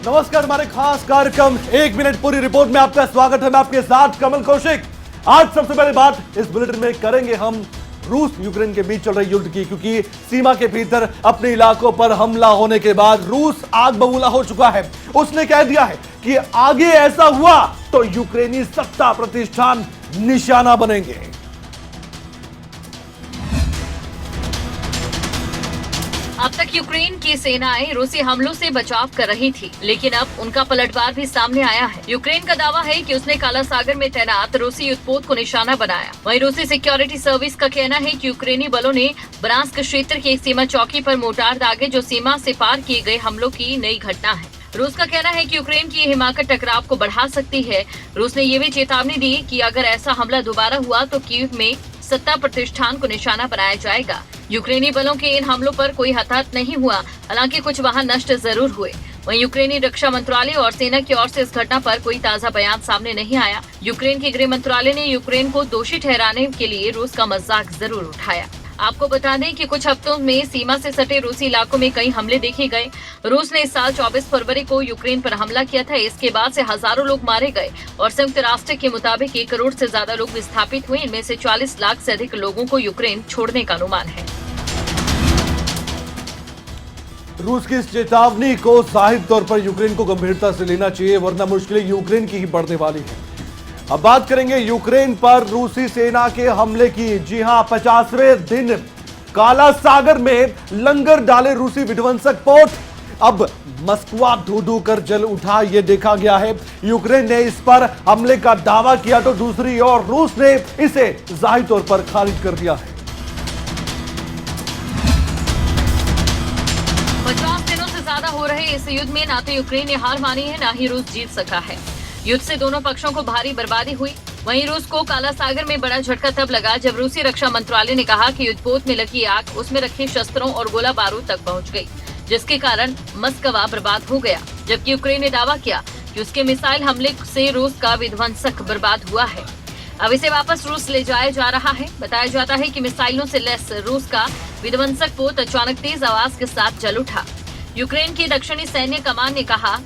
नमस्कार, हमारे खास कार्यक्रम 1 मिनट पूरी रिपोर्ट में आपका स्वागत है। मैं आपके साथ कमल कौशिक। आज सबसे पहले बात इस बुलेटिन में करेंगे हम रूस यूक्रेन के बीच चल रहे युद्ध की, क्योंकि सीमा के भीतर अपने इलाकों पर हमला होने के बाद रूस आग बबूला हो चुका है। उसने कह दिया है कि आगे ऐसा हुआ तो यूक्रेनी सत्ता प्रतिष्ठान निशाना बनेंगे। अब तक यूक्रेन की सेनाएं रूसी हमलों से बचाव कर रही थी, लेकिन अब उनका पलटवार भी सामने आया है। यूक्रेन का दावा है कि उसने काला सागर में तैनात रूसी युद्धपोत को निशाना बनाया। वहीं रूसी सिक्योरिटी सर्विस का कहना है कि यूक्रेनी बलों ने ब्रांस्क क्षेत्र की एक सीमा चौकी पर मोर्टार दागे, जो सीमा से पार किए गए हमलों की नई घटना है। रूस का कहना है कि यूक्रेन की हिमाकत टकराव को बढ़ा सकती है। रूस ने ये भी चेतावनी दी कि अगर ऐसा हमला दोबारा हुआ तो कीव में सत्ता प्रतिष्ठान को निशाना बनाया जाएगा। यूक्रेनी बलों के इन हमलों पर कोई हताहत नहीं हुआ, हालांकि कुछ वाहन नष्ट जरूर हुए। वहीं यूक्रेनी रक्षा मंत्रालय और सेना की ओर से इस घटना पर कोई ताजा बयान सामने नहीं आया। यूक्रेन के गृह मंत्रालय ने यूक्रेन को दोषी ठहराने के लिए रूस का मजाक जरूर उठाया। आपको बता दें कि कुछ हफ्तों में सीमा से सटे रूसी इलाकों में कई हमले देखे गए। रूस ने इस साल 24 फरवरी को यूक्रेन पर हमला किया था। इसके बाद से हजारों लोग मारे गए और संयुक्त राष्ट्र के मुताबिक 1 करोड़ से ज्यादा लोग विस्थापित हुए। इनमें से 40 लाख से अधिक लोगों को यूक्रेन छोड़ने का अनुमान है। रूस की इस चेतावनी को जाहिर तौर पर यूक्रेन को गंभीरता से लेना चाहिए, वरना मुश्किलें यूक्रेन की ही बढ़ने वाली है। अब बात करेंगे यूक्रेन पर रूसी सेना के हमले की। जी हां, 50वें दिन काला सागर में लंगर डाले रूसी विध्वंसक पोत। अब मस्कवा धू कर जल उठा, यह देखा गया है। यूक्रेन ने इस पर हमले का दावा किया तो दूसरी ओर रूस ने इसे जाहिर तौर पर खारिज कर दिया है। 50 दिनों से ज्यादा हो रहे इस युद्ध में ना तो यूक्रेन ने हार मानी है, ना ही रूस जीत सका है। युद्ध से दोनों पक्षों को भारी बर्बादी हुई। वहीं रूस को काला सागर में बड़ा झटका तब लगा जब रूसी रक्षा मंत्रालय ने कहा कि युद्धपोत में लगी आग उसमें रखे शस्त्रों और गोला बारूद तक पहुंच गई, जिसके कारण मस्कवा बर्बाद हो गया। जबकि यूक्रेन ने दावा किया कि उसके मिसाइल हमले से रूस का विध्वंसक बर्बाद हुआ है। अब इसे वापस रूस ले जाया जा रहा है। बताया जाता है कि मिसाइलों से लैस रूस का विध्वंसक पोत अचानक तेज आवाज के साथ जल उठा। यूक्रेन की दक्षिणी सैन्य कमान ने कहा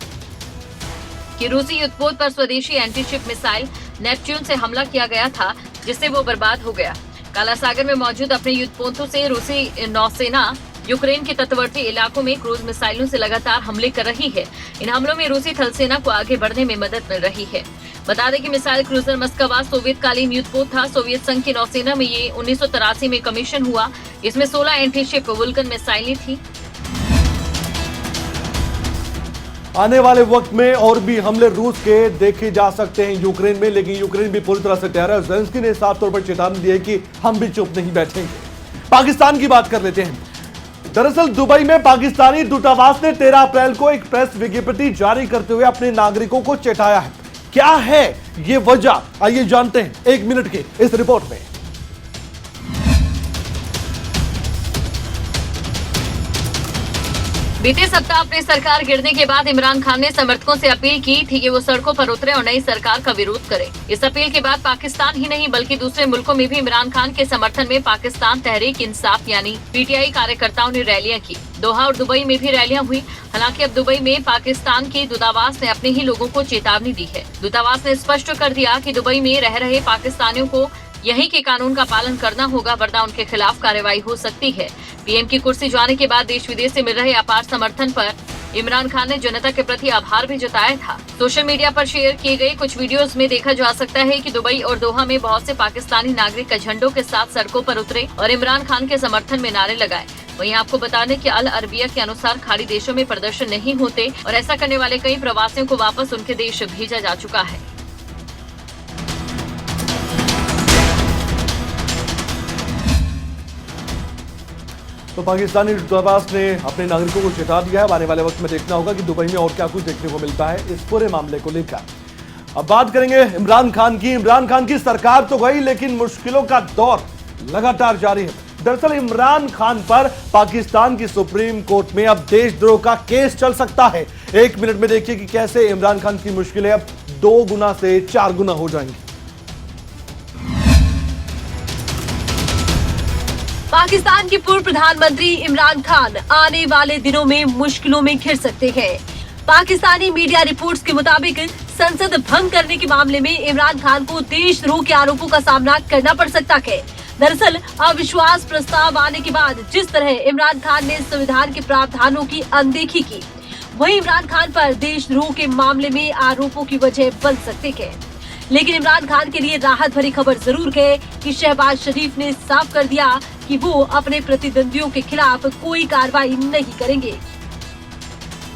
कि रूसी युद्धपोत पर स्वदेशी एंटी शिप मिसाइल नेपच्यून से हमला किया गया था, जिससे वो बर्बाद हो गया। काला सागर में मौजूद अपने युद्धपोतों से रूसी नौसेना यूक्रेन के तटवर्ती इलाकों में क्रूज मिसाइलों से लगातार हमले कर रही है। इन हमलों में रूसी थल सेना को आगे बढ़ने में मदद मिल रही है। बता दें कि मिसाइल क्रूजर मस्कवा सोवियत कालीन युद्धपोत था। सोवियत संघ की नौसेना में ये 1983 में कमीशन हुआ। इसमें 16 एंटी शिप वुल्कन मिसाइलें थी। आने वाले वक्त में और भी हमले रूस के देखे जा सकते हैं यूक्रेन में, लेकिन यूक्रेन भी पूरी तरह से तैयार है। ज़ेलेंस्की ने साफ तौर पर चेतावनी दी है कि हम भी चुप नहीं बैठेंगे। पाकिस्तान की बात कर लेते हैं। दरअसल दुबई में पाकिस्तानी दूतावास ने 13 अप्रैल को एक प्रेस विज्ञप्ति जारी करते हुए अपने नागरिकों को चेताया है। क्या है ये वजह, आइए जानते हैं 1 मिनट के इस रिपोर्ट में। बीते सप्ताह अपनी सरकार गिरने के बाद इमरान खान ने समर्थकों से अपील की थी कि वो सड़कों पर उतरे और नई सरकार का विरोध करें। इस अपील के बाद पाकिस्तान ही नहीं बल्कि दूसरे मुल्कों में भी इमरान खान के समर्थन में पाकिस्तान तहरीक इंसाफ यानी पीटीआई कार्यकर्ताओं ने रैलियां की। दोहा और दुबई में भी रैलियां हुई। हालांकि अब दुबई में पाकिस्तान के दूतावास ने अपने ही लोगों को चेतावनी दी है। दूतावास ने स्पष्ट कर दिया कि दुबई में रह रहे पाकिस्तानियों को यहीं के कानून का पालन करना होगा, वरना उनके खिलाफ कार्रवाई हो सकती है। पीएम की कुर्सी जाने के बाद देश विदेश से मिल रहे अपार समर्थन पर इमरान खान ने जनता के प्रति आभार भी जताया था। सोशल मीडिया पर शेयर किए गए कुछ वीडियोस में देखा जा सकता है कि दुबई और दोहा में बहुत से पाकिस्तानी नागरिक झंडों के साथ सड़कों पर उतरे और इमरान खान के समर्थन में नारे लगाए। वहीं आपको बता दें कि अल अरबिया के अनुसार खाड़ी देशों में प्रदर्शन नहीं होते और ऐसा करने वाले कई प्रवासियों को वापस उनके देश भेजा जा चुका है। तो पाकिस्तानी दूतावास ने अपने नागरिकों को चेता दिया है। आने वाले वक्त में देखना होगा कि दुबई में और क्या कुछ देखने को मिलता है इस पूरे मामले को लेकर। अब बात करेंगे इमरान खान की। इमरान खान की सरकार तो गई, लेकिन मुश्किलों का दौर लगातार जारी है। दरअसल इमरान खान पर पाकिस्तान की सुप्रीम कोर्ट में अब देशद्रोह का केस चल सकता है। 1 मिनट में देखिए कि कैसे इमरान खान की मुश्किलें अब 2 गुना से 4 गुना हो जाएंगी। पाकिस्तान के पूर्व प्रधानमंत्री इमरान खान आने वाले दिनों में मुश्किलों में घिर सकते हैं। पाकिस्तानी मीडिया रिपोर्ट्स के मुताबिक संसद भंग करने के मामले में इमरान खान को देशद्रोह के आरोपों का सामना करना पड़ सकता है। दरअसल अविश्वास प्रस्ताव आने के बाद जिस तरह इमरान खान ने संविधान के प्रावधानों की अनदेखी की, वही इमरान खान पर देशद्रोह के मामले में आरोपों की वजह बन सकते हैं। लेकिन इमरान खान के लिए राहत भरी खबर जरूर है कि शहबाज शरीफ ने साफ कर दिया कि वो अपने प्रतिद्वंदियों के खिलाफ कोई कार्रवाई नहीं करेंगे।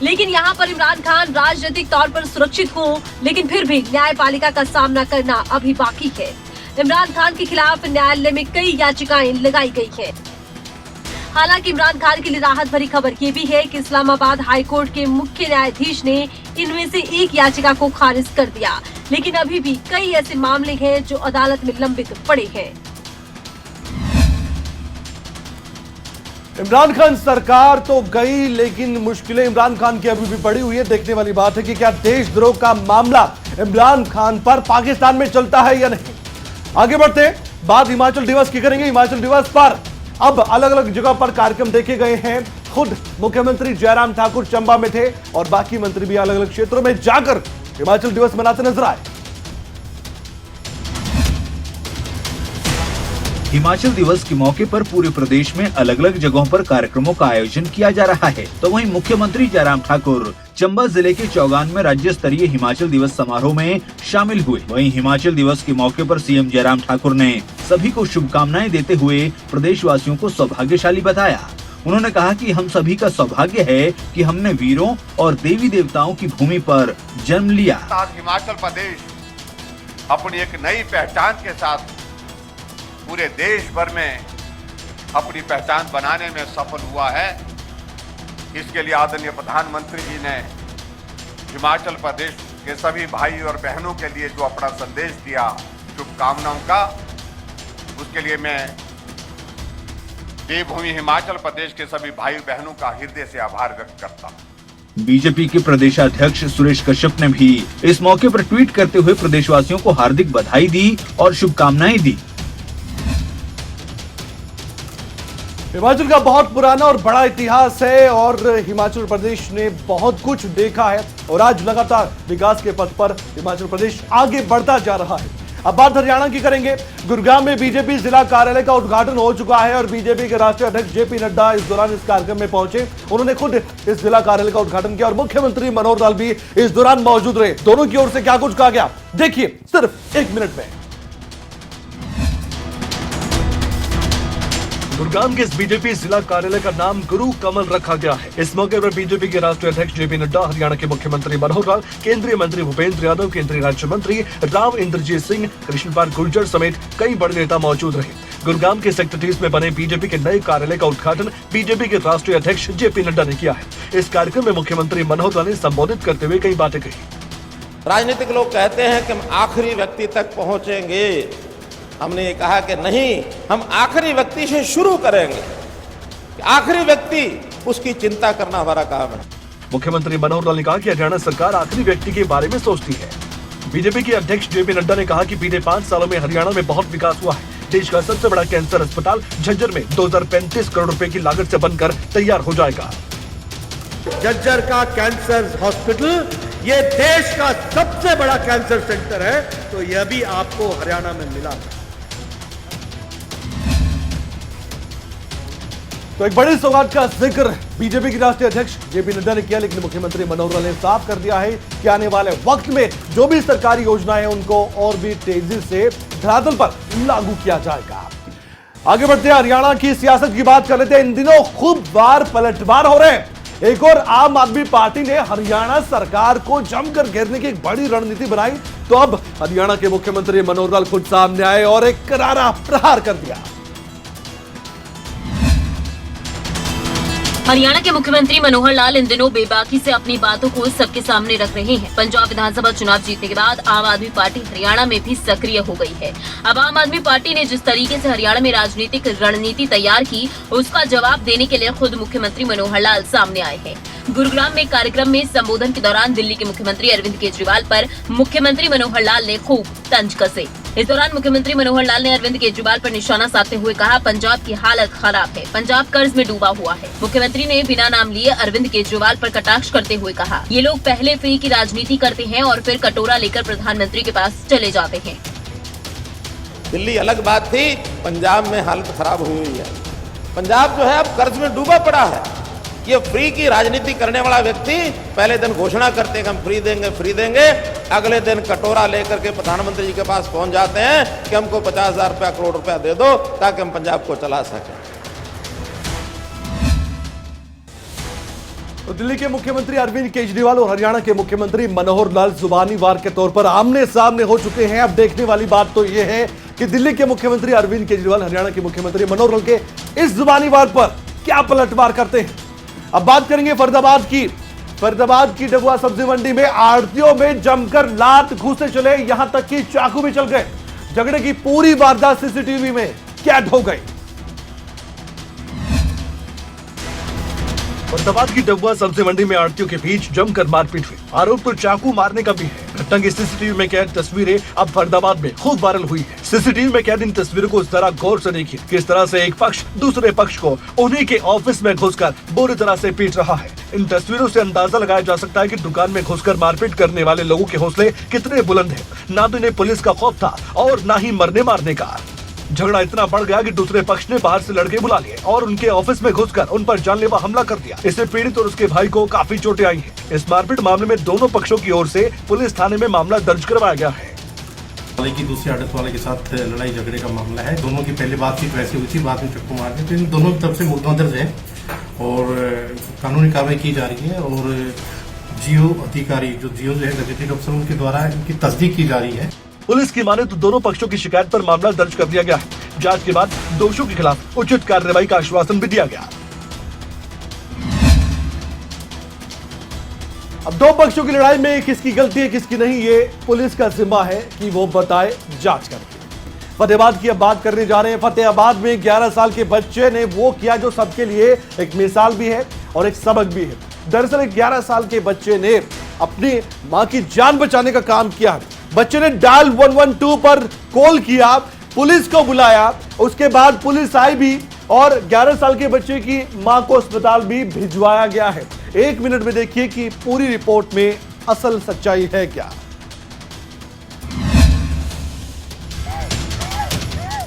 लेकिन यहाँ पर इमरान खान राजनीतिक तौर पर सुरक्षित हो, लेकिन फिर भी न्यायपालिका का सामना करना अभी बाकी है। इमरान खान के खिलाफ न्यायालय में कई याचिकाएं लगाई गई हैं। हालांकि इमरान खान के लिए राहत भरी खबर ये भी है कि इस्लामाबाद हाई कोर्ट के मुख्य न्यायाधीश ने इनमें से एक याचिका को खारिज कर दिया, लेकिन अभी भी कई ऐसे मामले हैं जो अदालत में लंबित पड़े हैं। इमरान खान सरकार तो गई, लेकिन मुश्किलें इमरान खान की अभी भी पड़ी हुई है। देखने वाली बात है कि क्या देशद्रोह का मामला इमरान खान पर पाकिस्तान में चलता है या नहीं। आगे बढ़ते हैं, बात हिमाचल दिवस की करेंगे। हिमाचल दिवस पर अब अलग अलग जगह पर कार्यक्रम देखे गए हैं। खुद मुख्यमंत्री जयराम ठाकुर चंबा में थे और बाकी मंत्री भी अलग अलग क्षेत्रों में जाकर हिमाचल दिवस मनाते नजर आए। हिमाचल दिवस के मौके पर पूरे प्रदेश में अलग अलग जगहों पर कार्यक्रमों का आयोजन किया जा रहा है। तो वहीं मुख्यमंत्री जयराम ठाकुर चंबा जिले के चौगान में राज्य स्तरीय हिमाचल दिवस समारोह में शामिल हुए। वहीं हिमाचल दिवस के मौके पर सीएम जयराम ठाकुर ने सभी को शुभकामनाएं देते हुए प्रदेशवासियों को सौभाग्यशाली बताया। उन्होंने कहा कि हम सभी का सौभाग्य है कि हमने वीरों और देवी देवताओं की भूमि पर जन्म लिया। आज हिमाचल प्रदेश अपनी एक नई पहचान के साथ पूरे देश भर में अपनी पहचान बनाने में सफल हुआ है। इसके लिए आदरणीय प्रधानमंत्री जी ने हिमाचल प्रदेश के सभी भाई और बहनों के लिए जो अपना संदेश दिया शुभकामनाओं का, उसके लिए मैं देवभूमि हिमाचल प्रदेश के सभी भाई बहनों का हृदय से आभार व्यक्त करता हूं। बीजेपी के प्रदेशाध्यक्ष सुरेश कश्यप ने भी इस मौके पर ट्वीट करते हुए प्रदेशवासियों को हार्दिक बधाई दी और शुभकामनाएं दी। हिमाचल का बहुत पुराना और बड़ा इतिहास है और हिमाचल प्रदेश ने बहुत कुछ देखा है और आज लगातार विकास के पथ पर हिमाचल प्रदेश आगे बढ़ता जा रहा है। अब बात हरियाणा की करेंगे। गुरुग्राम में बीजेपी जिला कार्यालय का उद्घाटन हो चुका है और बीजेपी के राष्ट्रीय अध्यक्ष जेपी नड्डा इस दौरान इस कार्यक्रम में पहुंचे। उन्होंने खुद इस जिला कार्यालय का उद्घाटन किया और मुख्यमंत्री मनोहर लाल भी इस दौरान मौजूद रहे। दोनों की ओर से क्या कुछ कहा गया, देखिए सिर्फ 1 मिनट में। गुरुग्राम के इस बीजेपी जिला कार्यालय का नाम गुरु कमल रखा गया है। इस मौके पर बीजेपी के राष्ट्रीय अध्यक्ष जेपी नड्डा, हरियाणा के मुख्यमंत्री मनोहर लाल, केंद्रीय मंत्री भूपेंद्र यादव, केंद्रीय राज्य मंत्री राव इंद्रजीत सिंह, कृष्णपाल गुर्जर समेत कई बड़े नेता मौजूद रहे। गुरुग्राम के सेक्टर 30 में बने बीजेपी के नए कार्यालय का उद्घाटन बीजेपी के राष्ट्रीय अध्यक्ष जेपी नड्डा ने किया है। इस कार्यक्रम में मुख्यमंत्री मनोहर लाल ने संबोधित करते हुए कई बातें कही। राजनीतिक लोग कहते हैं कि हम आखिरी व्यक्ति तक पहुंचेंगे। हमने ये कहा कि नहीं, हम आखिरी व्यक्ति से शुरू करेंगे। आखिरी व्यक्ति उसकी चिंता करना हमारा काम है। मुख्यमंत्री मनोहर लाल ने कहा कि हरियाणा सरकार आखिरी व्यक्ति के बारे में सोचती है। बीजेपी के अध्यक्ष जेपी नड्डा ने कहा कि बीते 5 सालों में हरियाणा में बहुत विकास हुआ है। देश का सबसे बड़ा कैंसर अस्पताल झज्जर में 2035 करोड़ रुपए की लागत से बनकर तैयार हो जाएगा। झज्जर का कैंसर हॉस्पिटल ये देश का सबसे बड़ा कैंसर सेंटर है, तो यह भी आपको हरियाणा में मिला। तो एक बड़ी सौगात का जिक्र बीजेपी के राष्ट्रीय अध्यक्ष जेपी नड्डा ने किया, लेकिन मुख्यमंत्री मनोहर लाल ने साफ कर दिया है कि आने वाले वक्त में जो भी सरकारी योजनाएं हैं उनको और भी तेजी से धरातल पर लागू किया जाएगा। आगे बढ़ते हैं, हरियाणा की सियासत की बात कर लेते हैं। इन दिनों खूब बार पलटवार हो रहे हैं। एक और आम आदमी पार्टी ने हरियाणा सरकार को जमकर घेरने की एक बड़ी रणनीति बनाई, तो अब हरियाणा के मुख्यमंत्री मनोहर लाल खुद सामने आए और एक करारा प्रहार कर दिया। हरियाणा के मुख्यमंत्री मनोहर लाल इन दिनों बेबाकी से अपनी बातों को सबके सामने रख रहे हैं। पंजाब विधानसभा चुनाव जीतने के बाद आम आदमी पार्टी हरियाणा में भी सक्रिय हो गई है। अब आम आदमी पार्टी ने जिस तरीके से हरियाणा में राजनीतिक रणनीति तैयार की, उसका जवाब देने के लिए खुद मुख्यमंत्री मनोहर लाल सामने आए हैं। गुरुग्राम में कार्यक्रम में संबोधन के दौरान दिल्ली के मुख्यमंत्री अरविंद केजरीवाल पर मुख्यमंत्री मनोहर लाल ने खूब तंज कसे। इस दौरान मुख्यमंत्री मनोहर लाल ने अरविंद केजरीवाल पर निशाना साधते हुए कहा, पंजाब की हालत खराब है, पंजाब कर्ज में डूबा हुआ है। मुख्यमंत्री ने बिना नाम लिए अरविंद केजरीवाल पर कटाक्ष करते हुए कहा, ये लोग पहले फ्री की राजनीति करते हैं और फिर कटोरा लेकर प्रधानमंत्री के पास चले जाते हैं। दिल्ली अलग बात थी, पंजाब में हालत खराब हुई है। पंजाब जो है अब कर्ज में डूबा पड़ा है। ये फ्री की राजनीति करने वाला व्यक्ति पहले दिन घोषणा करते हैं कि हम फ्री देंगे, अगले दिन कटोरा लेकर के प्रधानमंत्री जी के पास पहुंच जाते हैं कि हमको 50,000 रुपया, करोड़ रुपया दे दो ताकि हम पंजाब को चला सकें। तो दिल्ली के मुख्यमंत्री अरविंद केजरीवाल और हरियाणा के मुख्यमंत्री मनोहर लाल जुबानी वार के तौर पर आमने सामने हो चुके हैं। अब देखने वाली बात तो यह है कि दिल्ली के मुख्यमंत्री अरविंद केजरीवाल हरियाणा के मुख्यमंत्री मनोहर लाल के इस जुबानी वार पर क्या पलटवार करते हैं। अब बात करेंगे फरीदाबाद की डबुआ सब्जी मंडी में आड़तियों में जमकर लात घूसे चले, यहां तक कि चाकू भी चल गए। झगड़े की पूरी वारदात सीसीटीवी में कैद हो गई। फरीदाबाद की डबुआ सब्जी मंडी में आड़तियों के बीच जमकर मारपीट हुई। आरोप तो चाकू मारने का भी है। घटना की सीसीटीवी में कैद तस्वीरें अब फरीदाबाद में खूब वायरल हुई है। सीसीटीवी में कैद इन तस्वीरों को जरा गौर से देखिए, किस तरह से एक पक्ष दूसरे पक्ष को उन्हीं के ऑफिस में घुसकर बुरी तरह से पीट रहा है। इन तस्वीरों से अंदाजा लगाया जा सकता है कि दुकान में घुसकर मारपीट करने वाले लोगों के हौसले कितने बुलंद हैं। ना तो इन्हें पुलिस का खौफ था और ना ही मरने मारने का। झगड़ा इतना बढ़ गया कि दूसरे पक्ष ने बाहर से लड़के बुला लिए और उनके ऑफिस में घुसकर उन पर जानलेवा हमला कर दिया। इससे पीड़ित और उसके भाई को काफी चोटें आई हैं। इस मारपीट मामले में दोनों पक्षों की ओर से पुलिस थाने में मामला दर्ज करवाया गया है। की दूसरे आड़त वाले के साथ लड़ाई झगड़े का मामला है। दोनों की पहले बातचीत वैसी हुई थी, बाद में चक्कू मार के, दोनों की तरफ से मुकदमा दर्ज है और कानूनी कार्रवाई की जा रही है। और जियो अधिकारी जो है गजेटेड अफसर, उनके द्वारा इनकी तस्दीक की जा रही है। पुलिस की माने तो दोनों पक्षों की शिकायत पर मामला दर्ज कर दिया गया है। जांच के बाद दोषियों के खिलाफ उचित कार्रवाई का आश्वासन भी दिया गया। अब दो पक्षों की लड़ाई में किसकी गलती है किसकी नहीं, ये पुलिस का जिम्मा है कि वो बताए, जांच करके। फतेहाबाद की अब बात करने जा रहे हैं। फतेहाबाद में 11 साल के बच्चे ने वो किया जो सबके लिए एक मिसाल भी है और एक सबक भी है। दरअसल 11 साल के बच्चे ने अपनी मां की जान बचाने का काम किया। बच्चे ने डायल 112 पर कॉल किया, पुलिस को बुलाया, उसके बाद पुलिस आई भी और 11 साल के बच्चे की मां को अस्पताल भी भिजवाया गया है। 1 मिनट में देखिए कि पूरी रिपोर्ट में असल सच्चाई है क्या।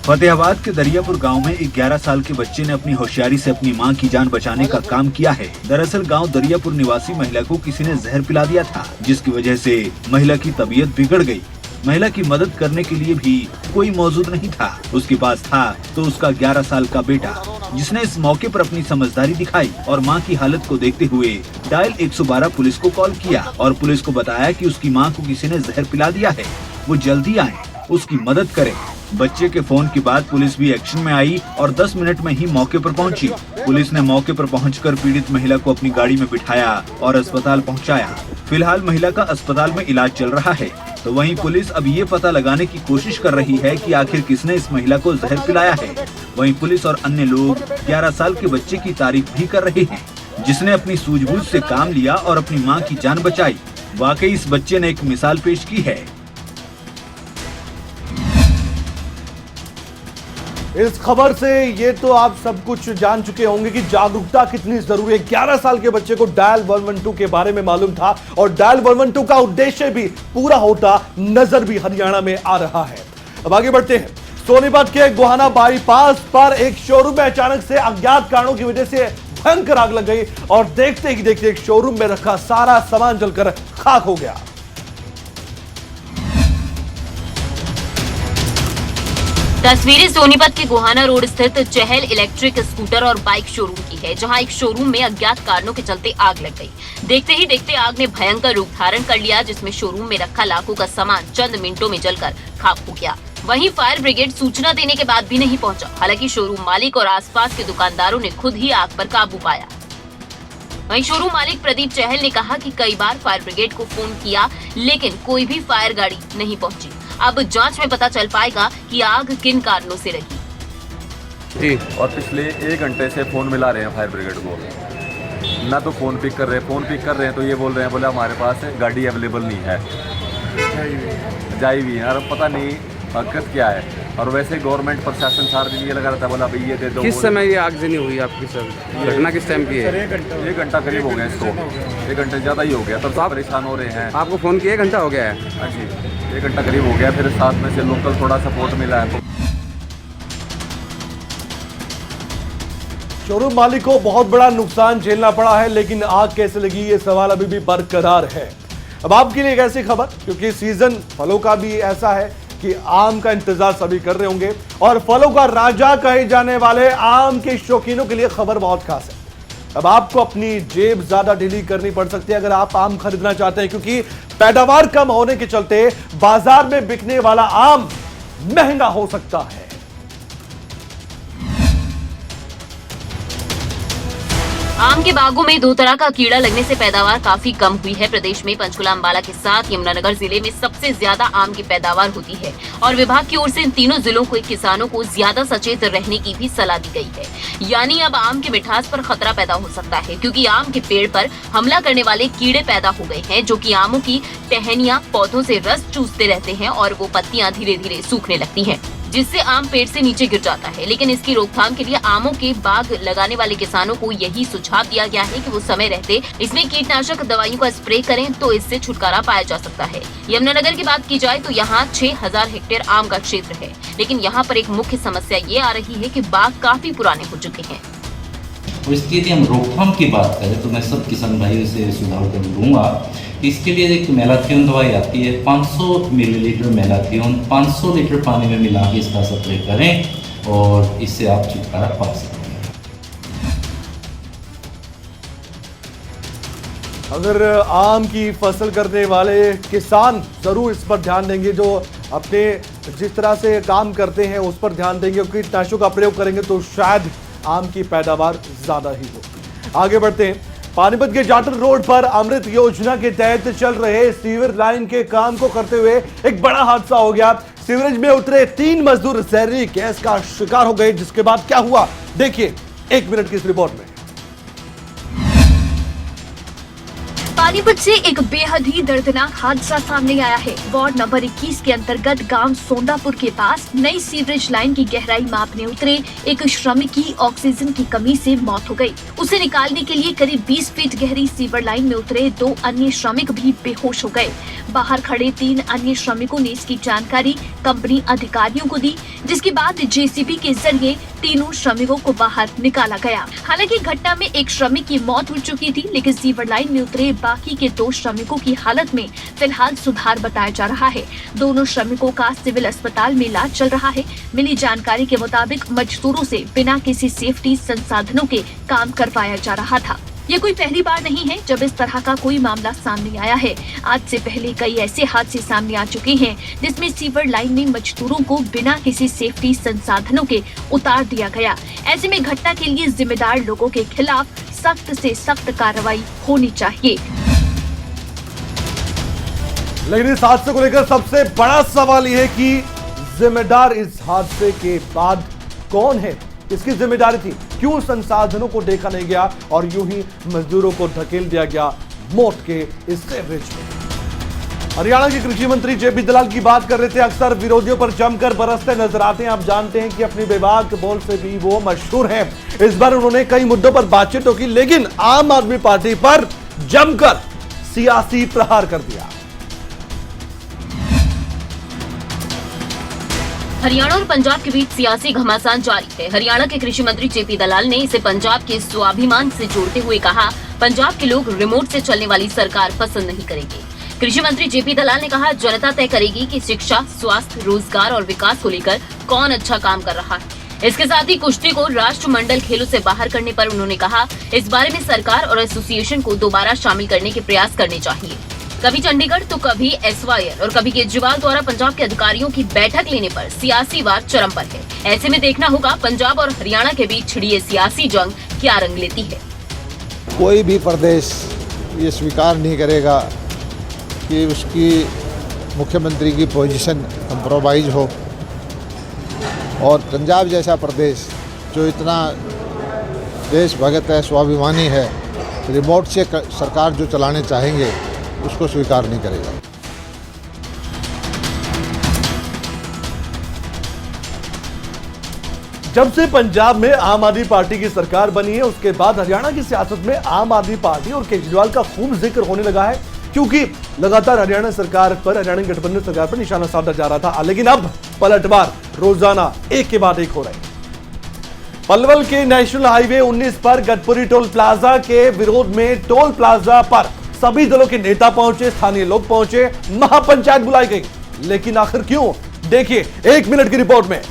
फतेहाबाद के दरियापुर गांव में एक 11 साल के बच्चे ने अपनी होशियारी से अपनी मां की जान बचाने का काम किया है। दरअसल गांव दरियापुर निवासी महिला को किसी ने जहर पिला दिया था, जिसकी वजह से महिला की तबीयत बिगड़ गई। महिला की मदद करने के लिए भी कोई मौजूद नहीं था। उसके पास था तो उसका 11 साल का बेटा, जिसने इस मौके पर अपनी समझदारी दिखाई और मां की हालत को देखते हुए डायल 112 पुलिस को कॉल किया और पुलिस को बताया कि उसकी मां को किसी ने जहर पिला दिया है, वो जल्दी आए, उसकी मदद करें। बच्चे के फोन के बाद पुलिस भी एक्शन में आई और 10 मिनट में ही मौके पर पहुंची। पुलिस ने मौके पर पहुंचकर पीड़ित महिला को अपनी गाड़ी में बिठाया और अस्पताल पहुंचाया। फिलहाल महिला का अस्पताल में इलाज चल रहा है। तो वहीं पुलिस अब ये पता लगाने की कोशिश कर रही है कि आखिर किसने इस महिला को जहर पिलाया है। वहीं पुलिस और अन्य लोग 11 साल के बच्चे की तारीफ भी कर रहे हैं, जिसने अपनी सूझबूझ से काम लिया और अपनी मां की जान बचाई। वाकई इस बच्चे ने एक मिसाल पेश की है। इस खबर से ये तो आप सब कुछ जान चुके होंगे कि जागरूकता कितनी जरूरी है। 11 साल के बच्चे को डायल 112 के बारे में मालूम था और डायल 112 का उद्देश्य भी पूरा होता नजर भी हरियाणा में आ रहा है। अब आगे बढ़ते हैं। सोनीपत के गोहाना बाईपास पर एक शोरूम में अचानक से अज्ञात कारणों की वजह से भयंकर आग लग गई और देखते ही देखते एक शोरूम में रखा सारा सामान जलकर खाक हो गया। तस्वीरें सोनीपत के गोहाना रोड स्थित चहल इलेक्ट्रिक स्कूटर और बाइक शोरूम की है, जहां एक शोरूम में अज्ञात कारणों के चलते आग लग गई। देखते ही देखते आग ने भयंकर रूप धारण कर लिया, जिसमें शोरूम में रखा लाखों का सामान चंद मिनटों में जलकर खाक हो गया। वहीं फायर ब्रिगेड सूचना देने के बाद भी नहीं पहुंचा। हालांकि शोरूम मालिक और आसपास के दुकानदारों ने खुद ही आग पर काबू पाया। वहीं शोरूम मालिक प्रदीप चहल ने कहा कि कई बार फायर ब्रिगेड को फोन किया, लेकिन कोई भी फायर गाड़ी नहीं पहुंची। अब जांच में पता चल पाएगा कि आग किन कारणों से लगी। जी, और पिछले 1 घंटे से फोन मिला रहे हैं फायर ब्रिगेड को, ना तो फ़ोन पिक कर रहे हैं तो ये बोल रहे हैं बोले हमारे पास गाड़ी अवेलेबल नहीं है, जाई भी है। और पता नहीं हकीकत क्या है। और वैसे गवर्नमेंट प्रशासन सारा दिन ये लगा रहता है, बोला भाई ये दे दो। किस समय ये आगजनी हुई आपकी सर? घटना किस टाइम की है? 1 घंटा करीब हो गया इसको, 1 घंटे ज़्यादा ही हो गया। तब आप परेशान हो रहे हैं। आपको फ़ोन किया 1 घंटा हो गया है? हाँ जी, 1 घंटा करीब हो गया। फिर साथ में से लोकल थोड़ा सपोर्ट मिला है। शोरूम मालिक को बहुत बड़ा नुकसान झेलना पड़ा है, लेकिन आग कैसे लगी ये सवाल अभी भी बरकरार है। अब आपके लिए एक ऐसी खबर, क्योंकि सीजन फलों का भी ऐसा है कि आम का इंतजार सभी कर रहे होंगे, और फलों का राजा कहे जाने वाले आम के शौकीनों के लिए खबर बहुत खास है। अब आपको अपनी जेब ज्यादा ढीली करनी पड़ सकती है अगर आप आम खरीदना चाहते हैं, क्योंकि पैदावार कम होने के चलते बाजार में बिकने वाला आम महंगा हो सकता है। आम के बागों में 2 तरह का कीड़ा लगने से पैदावार काफी कम हुई है। प्रदेश में पंचकुला, अंबाला के साथ यमुनानगर जिले में सबसे ज्यादा आम की पैदावार होती है, और विभाग की ओर से इन तीनों जिलों को किसानों को ज्यादा सचेत रहने की भी सलाह दी गई है। यानी अब आम के मिठास पर खतरा पैदा हो सकता है, क्योंकि आम के पेड़ पर हमला करने वाले कीड़े पैदा हो गए हैं, जो कि आमों की टहनियां पौधों से रस चूसते रहते हैं और वो पत्तियां धीरे धीरे सूखने लगती हैं, जिससे आम पेड़ से नीचे गिर जाता है। लेकिन इसकी रोकथाम के लिए आमों के बाग लगाने वाले किसानों को यही सुझाव दिया गया है कि वो समय रहते इसमें कीटनाशक दवाइयों का स्प्रे करें, तो इससे छुटकारा पाया जा सकता है। यमुनानगर की बात की जाए तो यहाँ 6000 हेक्टेयर आम का क्षेत्र है, लेकिन यहाँ पर एक मुख्य समस्या ये आ रही है कि बाग काफी पुराने हो चुके हैं। और इसकी यदि हम रोकथाम की बात करें तो मैं सब किसान भाइयों से सुझाव दूंगा। इसके लिए एक मेलाथियोन दवाई आती है, 500 मिलीलीटर मेलाथियोन 500 लीटर पानी में मिला के इसका स्प्रे करें, और इससे आप छुटकारा पा सकते हैं। अगर आम की फसल करने वाले किसान जरूर इस पर ध्यान देंगे, जो अपने जिस तरह से काम करते हैं उस पर ध्यान देंगे, कीटनाशकों का प्रयोग करेंगे तो शायद आम की पैदावार ज्यादा ही हो। आगे बढ़ते हैं। पानीपत के जाटल रोड पर अमृत योजना के तहत चल रहे सीवर लाइन के काम को करते हुए एक बड़ा हादसा हो गया। सीवरेज में उतरे 3 मजदूर जहरीली गैस का शिकार हो गए, जिसके बाद क्या हुआ देखिए 1 मिनट की इस रिपोर्ट में। पानीपत से एक बेहद ही दर्दनाक हादसा सामने आया है। वार्ड नंबर 21 के अंतर्गत गांव सोंडापुर के पास नई सीवरेज लाइन की गहराई मापने उतरे एक श्रमिक की ऑक्सीजन की कमी से मौत हो गई। उसे निकालने के लिए करीब 20 फीट गहरी सीवर लाइन में उतरे 2 अन्य श्रमिक भी बेहोश हो गए। बाहर खड़े 3 अन्य श्रमिकों ने इसकी जानकारी कंपनी अधिकारियों को दी, जिसके बाद जेसीबी के जरिए तीनों श्रमिकों को बाहर निकाला गया। हालांकि घटना में एक श्रमिक की मौत हो चुकी थी, लेकिन सीवर लाइन में उतरे बाकी के 2 श्रमिकों की हालत में फिलहाल सुधार बताया जा रहा है। दोनों श्रमिकों का सिविल अस्पताल में इलाज चल रहा है। मिली जानकारी के मुताबिक मजदूरों से बिना किसी सेफ्टी संसाधनों के काम करवाया जा रहा था। ये कोई पहली बार नहीं है जब इस तरह का कोई मामला सामने आया है। आज से पहले कई ऐसे हादसे सामने आ चुके हैं जिसमें सीवर लाइन में मजदूरों को बिना किसी सेफ्टी संसाधनों के उतार दिया गया। ऐसे में घटना के लिए जिम्मेदार लोगों के खिलाफ सख्त से सख्त कार्रवाई होनी चाहिए। लेकिन इस हादसे को लेकर सबसे बड़ा सवाल यह है कि जिम्मेदार इस हादसे के बाद कौन है, किसकी जिम्मेदारी थी, क्यों संसाधनों को देखा नहीं गया और यूं ही मजदूरों को धकेल दिया गया मौत के इस सीवरेज में। हरियाणा के कृषि मंत्री जेपी दलाल की बात कर रहे थे। अक्सर विरोधियों पर जमकर बरसते नजर आते हैं। आप जानते हैं कि अपनी बेबाक बोल से भी वो मशहूर हैं। इस बार उन्होंने कई मुद्दों पर बातचीत तो की, लेकिन आम आदमी पार्टी पर जमकर सियासी प्रहार कर दिया। हरियाणा और पंजाब के बीच सियासी घमासान जारी है। हरियाणा के कृषि मंत्री जेपी दलाल ने इसे पंजाब के स्वाभिमान से जोड़ते हुए कहा, पंजाब के लोग रिमोट से चलने वाली सरकार पसंद नहीं करेंगे। कृषि मंत्री जेपी दलाल ने कहा, जनता तय करेगी कि शिक्षा, स्वास्थ्य, रोजगार और विकास को लेकर कौन अच्छा काम कर रहा है। इसके साथ ही कुश्ती को राष्ट्रमंडल खेलों से बाहर करने पर उन्होंने कहा, इस बारे में सरकार और एसोसिएशन को दोबारा शामिल करने के प्रयास करने चाहिए। कभी चंडीगढ़ तो कभी एसवाईएल और कभी केजरीवाल द्वारा पंजाब के अधिकारियों की बैठक लेने पर सियासी वार चरम पर है। ऐसे में देखना होगा पंजाब और हरियाणा के बीच छिड़ी ये सियासी जंग क्या रंग लेती है। कोई भी प्रदेश ये स्वीकार नहीं करेगा कि उसकी मुख्यमंत्री की पोजीशन कंप्रोमाइज हो, और पंजाब जैसा प्रदेश जो इतना देशभक्त है, स्वाभिमानी है, रिमोट से सरकार जो चलाने चाहेंगे उसको स्वीकार नहीं करेगा। जब से पंजाब में आम आदमी पार्टी की सरकार बनी है उसके बाद हरियाणा की सियासत में आम आदमी पार्टी और केजरीवाल का खूब जिक्र होने लगा है, क्योंकि लगातार हरियाणा गठबंधन सरकार पर निशाना साधा जा रहा था। लेकिन अब पलटवार रोजाना एक के बाद एक हो रहे हैं। पलवल के नेशनल हाईवे 19 पर गडपुरी टोल प्लाजा के विरोध में टोल प्लाजा पर सभी दलों के नेता पहुंचे, स्थानीय लोग पहुंचे, महापंचायत बुलाई गई। लेकिन आखिर क्यों? देखिए 1 मिनट की रिपोर्ट में।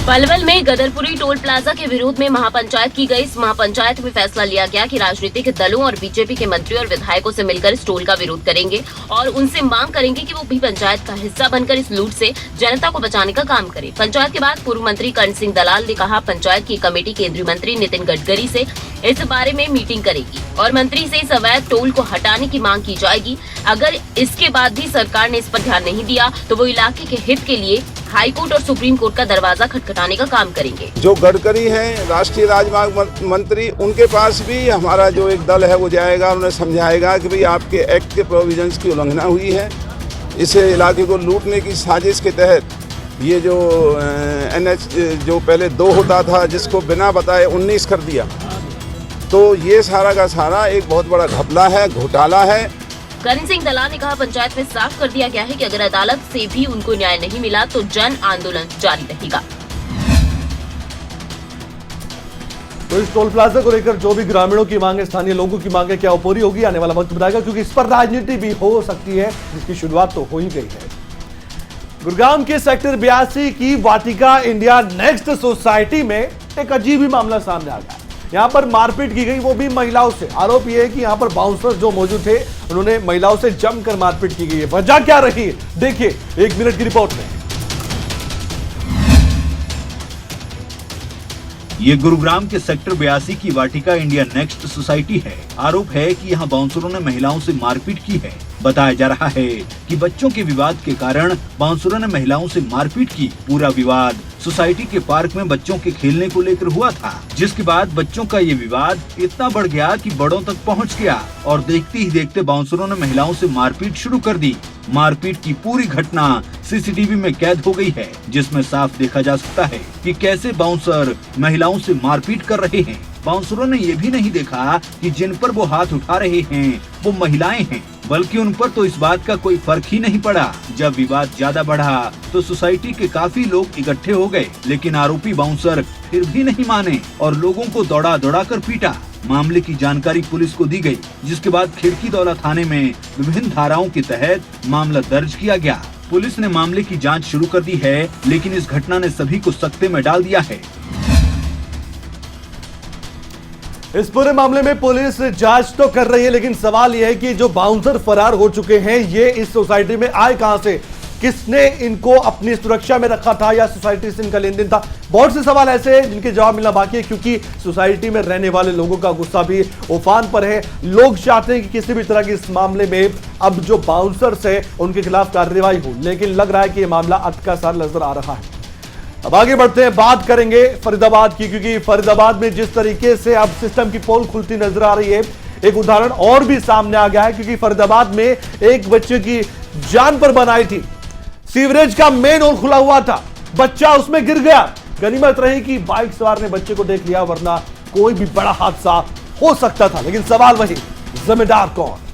पलवल में गदरपुरी टोल प्लाजा के विरोध में महापंचायत की गई। इस महापंचायत में फैसला लिया गया कि राजनीतिक दलों और बीजेपी के मंत्री और विधायकों से मिलकर इस टोल का विरोध करेंगे और उनसे मांग करेंगे कि वो भी पंचायत का हिस्सा बनकर इस लूट से जनता को बचाने का काम करे। पंचायत के बाद पूर्व मंत्री कर्ण सिंह दलाल ने कहा, पंचायत की कमेटी केंद्रीय मंत्री नितिन गडकरी से इस बारे में मीटिंग करेगी और मंत्री से इस अवैध टोल को हटाने की मांग की जाएगी। अगर इसके बाद भी सरकार ने इस पर ध्यान नहीं दिया तो वो इलाके के हित के लिए हाई कोर्ट और सुप्रीम कोर्ट का दरवाजा खटखटाने का काम करेंगे। जो गडकरी हैं, राष्ट्रीय राजमार्ग मंत्री, उनके पास भी हमारा जो एक दल है वो जाएगा, उन्हें समझाएगा कि भाई आपके एक्ट के प्रोविजंस की उल्लंघना हुई है। इस इलाके को लूटने की साजिश के तहत ये जो NH जो पहले 2 होता था जिसको बिना बताए 19 कर दिया, तो ये सारा का सारा एक बहुत बड़ा घपला है, घोटाला है। कर्ण सिंह दलाल ने कहा, पंचायत में साफ कर दिया गया है कि अगर अदालत से भी उनको न्याय नहीं मिला तो जन आंदोलन जारी रहेगा। तो इस टोल प्लाजा को लेकर जो भी ग्रामीणों की मांग है, स्थानीय लोगों की मांग है, क्या वो पूरी होगी? आने वाला वक्त बताएगा, क्योंकि इस पर राजनीति भी हो सकती है, जिसकी शुरुआत तो हो ही गई है। गुरुग्राम के सेक्टर 82 की वाटिका इंडिया नेक्स्ट सोसाइटी में एक अजीब ही मामला सामने आ गया। यहां पर मारपीट की गई, वो भी महिलाओं से। आरोप यह है कि यहां पर बाउंसर जो मौजूद थे उन्होंने महिलाओं से जमकर मारपीट की गई है। वजह क्या रही? देखिए 1 मिनट की रिपोर्ट में। ये गुरुग्राम के सेक्टर 82 की वाटिका इंडिया नेक्स्ट सोसाइटी है। आरोप है कि यहाँ बाउंसरों ने महिलाओं से मारपीट की है। बताया जा रहा है कि बच्चों के विवाद के कारण बाउंसरों ने महिलाओं से मारपीट की। पूरा विवाद सोसाइटी के पार्क में बच्चों के खेलने को लेकर हुआ था, जिसके बाद बच्चों का ये विवाद इतना बढ़ गया कि बड़ों तक पहुंच गया और देखते ही देखते बाउंसरों ने महिलाओं से मारपीट शुरू कर दी। मारपीट की पूरी घटना CCTV में कैद हो गई है, जिसमें साफ देखा जा सकता है कि कैसे बाउंसर महिलाओं से मारपीट कर रहे हैं। बाउंसरों ने ये भी नहीं देखा कि जिन पर वो हाथ उठा रहे हैं वो महिलाएं हैं, बल्कि उन पर तो इस बात का कोई फर्क ही नहीं पड़ा। जब विवाद ज्यादा बढ़ा तो सोसाइटी के काफी लोग इकट्ठे हो गए, लेकिन आरोपी बाउंसर फिर भी नहीं माने और लोगों को दौड़ा दौड़ा कर पीटा। मामले की जानकारी पुलिस को दी गई, जिसके बाद खिड़की दौला थाने में विभिन्न धाराओं के तहत मामला दर्ज किया गया। पुलिस ने मामले की जांच शुरू कर दी है, लेकिन इस घटना ने सभी को सकते में डाल दिया है। इस पूरे मामले में पुलिस जांच तो कर रही है, लेकिन सवाल यह है कि जो बाउंसर फरार हो चुके हैं ये इस सोसाइटी में आए कहां से? किसने इनको अपनी सुरक्षा में रखा था या सोसाइटी से इनका लेन देन था? बहुत से सवाल ऐसे हैं जिनके जवाब मिलना बाकी है, क्योंकि सोसाइटी में रहने वाले लोगों का गुस्सा भी उफान पर है। लोग चाहते हैं कि किसी भी तरह के इस मामले में अब जो बाउंसर्स है उनके खिलाफ कार्रवाई हो, लेकिन लग रहा है कि यह मामला अटका सा नजर आ रहा है। अब आगे बढ़ते हैं, बात करेंगे फरीदाबाद की, क्योंकि फरीदाबाद में जिस तरीके से अब सिस्टम की पोल खुलती नजर आ रही है, एक उदाहरण और भी सामने आ गया है, क्योंकि फरीदाबाद में एक बच्चे की जान पर बनाई थी। सीवरेज का मेन होल खुला हुआ था, बच्चा उसमें गिर गया। गनीमत रही कि बाइक सवार ने बच्चे को देख लिया, वरना कोई भी बड़ा हादसा हो सकता था। लेकिन सवाल वही, जिम्मेदार कौन?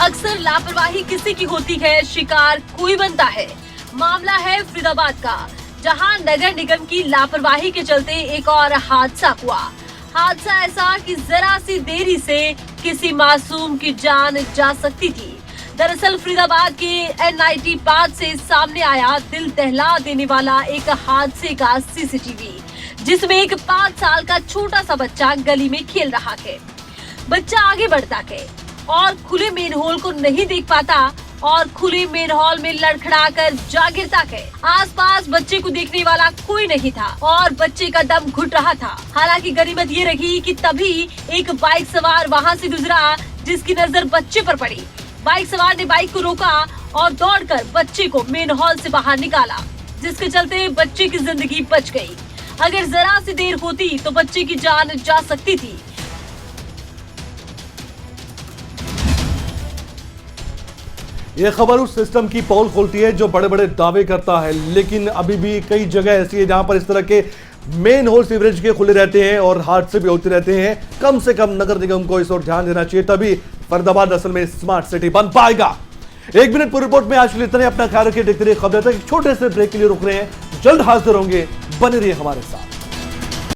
अक्सर लापरवाही किसी की होती है, शिकार कोई बनता है। मामला है फरीदाबाद का, जहां नगर निगम की लापरवाही के चलते एक और हादसा हुआ। हादसा ऐसा कि जरा सी देरी से किसी मासूम की जान जा सकती थी। दरअसल फरीदाबाद के NIT पार्क से सामने आया दिल दहला देने वाला एक हादसे का CCTV, जिसमें एक 5 साल का छोटा सा बच्चा गली में खेल रहा है। बच्चा आगे बढ़ता है और खुले मेन होल को नहीं देख पाता और खुले मेन हॉल में लड़खड़ाकर जा गिरता है। आसपास बच्चे को देखने वाला कोई नहीं था और बच्चे का दम घुट रहा था। हालांकि गनीमत ये रही कि तभी एक बाइक सवार वहां से गुजरा, जिसकी नजर बच्चे पर पड़ी। बाइक सवार ने बाइक को रोका और दौड़कर बच्चे को मेन हॉल से बाहर निकाला। जिसके चलते बच्चे की जिंदगी बच गई। अगर जरा सी देर होती तो बच्चे की जान जा सकती थी। यह खबर उस सिस्टम की पोल खोलती है जो बड़े बड़े दावे करता है, लेकिन अभी भी कई जगह ऐसी है जहां पर इस तरह के मेन होल सीवरेज के खुले रहते हैं और हादसे भी होते रहते हैं। कम से कम नगर निगम को इस ओर ध्यान देना चाहिए, तभी फरीदाबाद असल में स्मार्ट सिटी बन पाएगा। 1 मिनट पूरी रिपोर्ट में आज के लिए इतना ही। अपना ख्याल रखिए, देखते रहिए खबरें तक। छोटे से ब्रेक के लिए रुक रहे हैं, जल्द हाजिर होंगे, बने रहिए हमारे साथ।